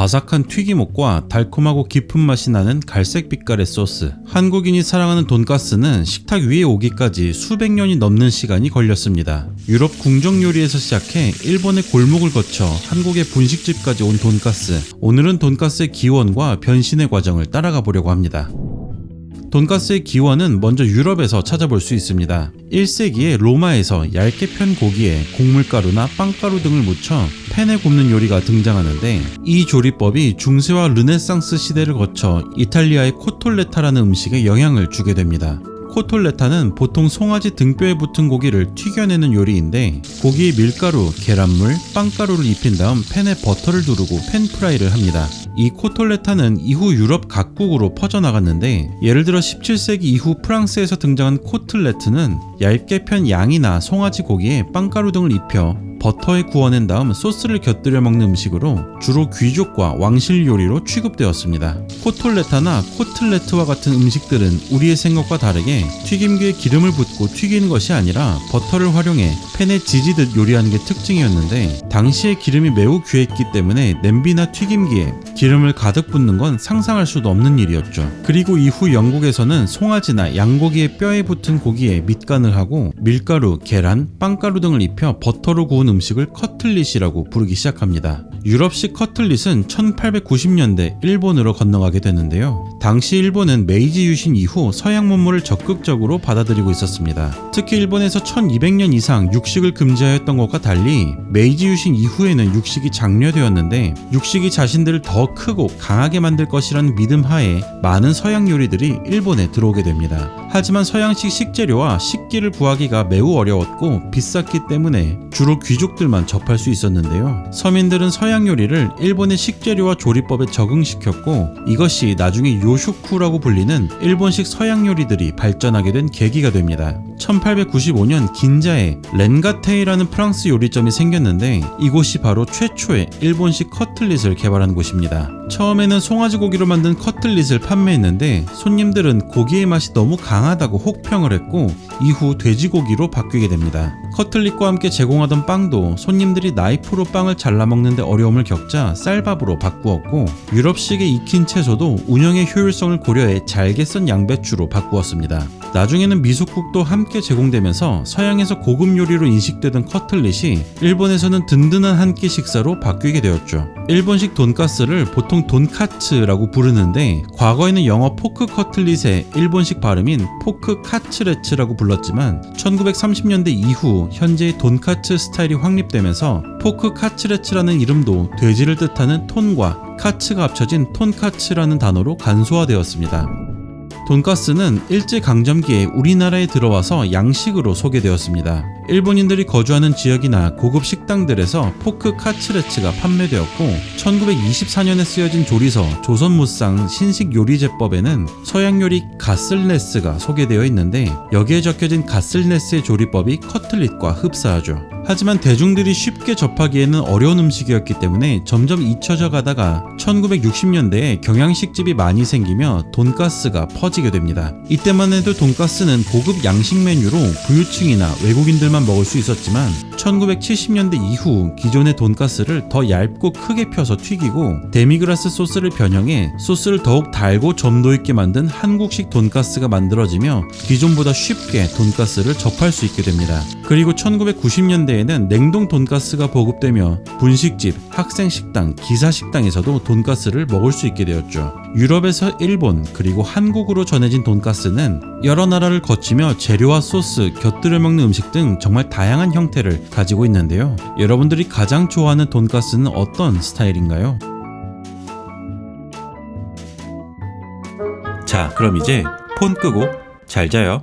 바삭한 튀김옷과 달콤하고 깊은 맛이 나는 갈색 빛깔의 소스. 한국인이 사랑하는 돈가스는 식탁 위에 오기까지 수백 년이 넘는 시간이 걸렸습니다. 유럽 궁정 요리에서 시작해 일본의 골목을 거쳐 한국의 분식집까지 온 돈가스. 오늘은 돈가스의 기원과 변신의 과정을 따라가 보려고 합니다. 돈가스의 기원은 먼저 유럽에서 찾아볼 수 있습니다. 1세기에 로마에서 얇게 편 고기에 곡물가루나 빵가루 등을 묻혀 팬에 굽는 요리가 등장하는데, 이 조리법이 중세와 르네상스 시대를 거쳐 이탈리아의 코톨레타라는 음식에 영향을 주게 됩니다. 코톨레타는 보통 송아지 등뼈에 붙은 고기를 튀겨내는 요리인데, 고기에 밀가루, 계란물, 빵가루를 입힌 다음 팬에 버터를 두르고 팬프라이를 합니다. 이 코톨레타는 이후 유럽 각국으로 퍼져나갔는데, 예를 들어 17세기 이후 프랑스에서 등장한 코틀레트는 얇게 편 양이나 송아지 고기에 빵가루 등을 입혀 버터에 구워낸 다음 소스를 곁들여 먹는 음식으로 주로 귀족과 왕실 요리로 취급되었습니다. 코톨레타나 코틀레트와 같은 음식들은 우리의 생각과 다르게 튀김기에 기름을 붓고 튀기는 것이 아니라 버터를 활용해 팬에 지지듯 요리하는 게 특징이었는데, 당시에 기름이 매우 귀했기 때문에 냄비나 튀김기에 기름을 가득 붓는 건 상상할 수도 없는 일이었죠. 그리고 이후 영국에서는 송아지나 양고기의 뼈에 붙은 고기에 밑간을 하고 밀가루, 계란, 빵가루 등을 입혀 버터로 구운 음식을 커틀릿이라고 부르기 시작합니다. 유럽식 커틀릿은 1890년대 일본으로 건너가게 되는데요. 당시 일본은 메이지 유신 이후 서양 문물을 적극적으로 받아들이고 있었습니다. 특히 일본에서 1200년 이상 육식을 금지하였던 것과 달리 메이지 유신 이후에는 육식이 장려되었는데, 육식이 자신들을 더 크고 강하게 만들 것이라는 믿음 하에 많은 서양 요리들이 일본에 들어오게 됩니다. 하지만 서양식 식재료와 식기를 구하기가 매우 어려웠고 비쌌기 때문에 주로 귀족들만 접할 수 있었는데요. 서민들은 서양 요리를 일본의 식재료와 조리법에 적응시켰고, 이것이 나중에 요쇼쿠라고 불리는 일본식 서양 요리들이 발전하게 된 계기가 됩니다. 1895년 긴자에 렌가테이라는 프랑스 요리점이 생겼는데, 이곳이 바로 최초의 일본식 커틀릿을 개발한 곳입니다. 처음에는 송아지 고기로 만든 커틀릿을 판매했는데, 손님들은 고기의 맛이 너무 강하다고 혹평을 했고, 이후 돼지고기로 바뀌게 됩니다. 커틀릿과 함께 제공하던 빵도 손님들이 나이프로 빵을 잘라 먹는데 어려움을 겪자 쌀밥으로 바꾸었고, 유럽식의 익힌 채소도 운영의 효율성을 고려해 잘게 썬 양배추로 바꾸었습니다. 나중에는 미숫국도 함께 제공되면서 서양에서 고급 요리로 인식되던 커틀릿이 일본에서는 든든한 한 끼 식사로 바뀌게 되었죠. 일본식 돈가스를 보통 돈카츠라고 부르는데, 과거에는 영어 포크 커틀릿의 일본식 발음인 포크 카츠레츠라고 불렀지만 1930년대 이후 현재의 돈카츠 스타일이 확립되면서 포크 카츠레츠라는 이름도 돼지를 뜻하는 톤과 카츠가 합쳐진 톤카츠라는 단어로 간소화되었습니다. 돈가스는 일제강점기에 우리나라에 들어와서 양식으로 소개되었습니다. 일본인들이 거주하는 지역이나 고급 식당들에서 포크 카츠레츠가 판매되었고, 1924년에 쓰여진 조리서 조선무상 신식요리제법에는 서양요리 가슬레스가 소개되어 있는데, 여기에 적혀진 가슬레스의 조리법이 커틀릿과 흡사하죠. 하지만 대중들이 쉽게 접하기에는 어려운 음식이었기 때문에 점점 잊혀져 가다가 1960년대에 경양식집이 많이 생기며 돈가스가 퍼지게 됩니다. 이때만 해도 돈가스는 고급 양식 메뉴로 부유층이나 외국인들만 먹을 수 있었지만, 1970년대 이후 기존의 돈가스를 더 얇고 크게 펴서 튀기고 데미그라스 소스를 변형해 소스를 더욱 달고 점도 있게 만든 한국식 돈가스가 만들어지며 기존보다 쉽게 돈가스를 접할 수 있게 됩니다. 그리고 1990년대에는 냉동 돈가스가 보급되며 분식집, 학생식당, 기사식당에서도 돈가스를 먹을 수 있게 되었죠. 유럽에서 일본 그리고 한국으로 전해진 돈가스는 여러 나라를 거치며 재료와 소스, 곁들여 먹는 음식 등 정말 다양한 형태를 가지고 있는데요. 여러분들이 가장 좋아하는 돈가스는 어떤 스타일인가요? 자, 그럼 이제 폰 끄고 잘 자요.